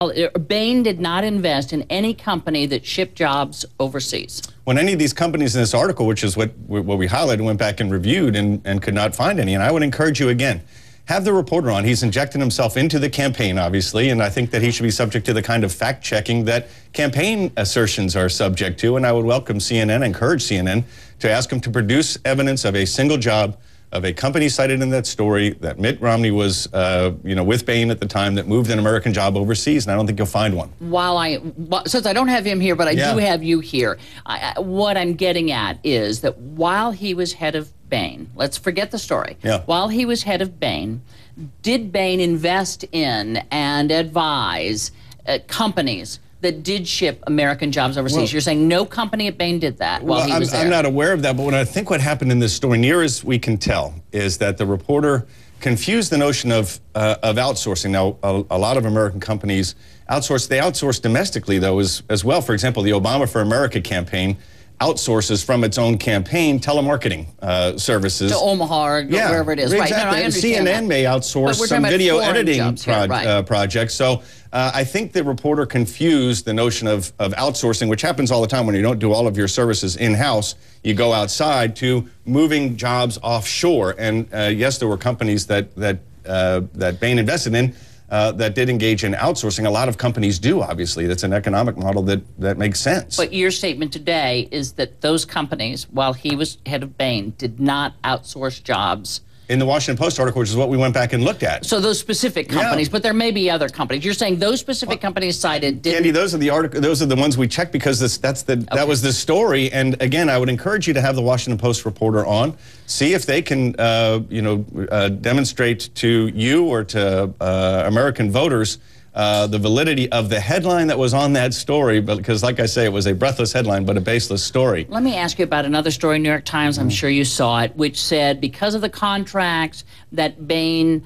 Bain did not invest in any company that shipped jobs overseas. When any of these companies in this article, which is what we highlighted, went back and reviewed and could not find any, and I would encourage you again, have the reporter on. He's injecting himself into the campaign, obviously, and I think that he should be subject to the kind of fact-checking that campaign assertions are subject to, and I would welcome CNN, encourage CNN, to ask him to produce evidence of a single job of a company cited in that story that Mitt Romney was, with Bain at the time, that moved an American job overseas, and I don't think you'll find one. Since I don't have him here, but I do have you here, what I'm getting at is that while he was head of Bain, let's forget the story. While he was head of Bain, did Bain invest in and advise companies that did ship American jobs overseas? Well, you're saying no company at Bain did that while he was there? I'm not aware of that, but I think what happened in this story, near as we can tell, is that the reporter confused the notion of outsourcing. Now, a lot of American companies outsource. They outsource domestically, though, as well. For example, the Obama for America campaign outsources from its own campaign telemarketing services. To Omaha or wherever it is. Exactly. Right. No, I understand CNN may outsource some video editing projects. So I think the reporter confused the notion of outsourcing, which happens all the time when you don't do all of your services in-house. You go outside, to moving jobs offshore. And yes, there were companies that Bain invested in that did engage in outsourcing. A lot of companies do, obviously. That's an economic model that makes sense. But your statement today is that those companies, while he was head of Bain, did not outsource jobs. In the Washington Post article, which is what we went back and looked at. So those specific companies, but there may be other companies. You're saying those specific companies cited didn't... Andy, those are the article. Those are the ones we checked because that was the story. And again, I would encourage you to have the Washington Post reporter on, see if they can, demonstrate to you or to American voters the validity of the headline that was on that story, because like I say, it was a breathless headline, but a baseless story. Let me ask you about another story, New York Times, I'm sure you saw it, which said because of the contracts that Bain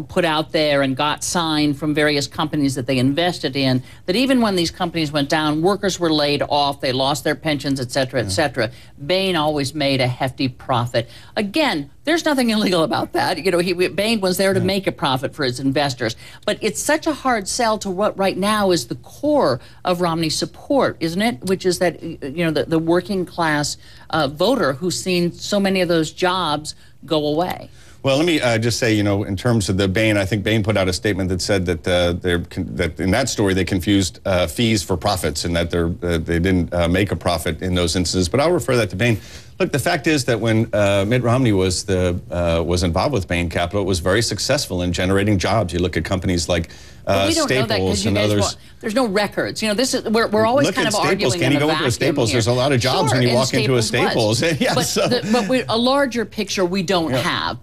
put out there and got signed from various companies that they invested in, that even when these companies went down, workers were laid off, they lost their pensions, et cetera, et cetera. Bain always made a hefty profit. Again, there's nothing illegal about that. You know, Bain was there to make a profit for his investors. But it's such a hard sell to what right now is the core of Romney's support, isn't it? Which is that, the working class voter who's seen so many of those jobs go away. Well, let me just say, in terms of the Bain, I think Bain put out a statement that said that that in that story they confused fees for profits, and that they didn't make a profit in those instances. But I'll refer that to Bain. Look, the fact is that when Mitt Romney was involved with Bain Capital, it was very successful in generating jobs. You look at companies like Staples and others. There's no records. This is we're always look kind of Staples. arguing Can you in a go into a Staples? here. There's a lot of jobs when you walk into a Staples. But a larger picture we don't have.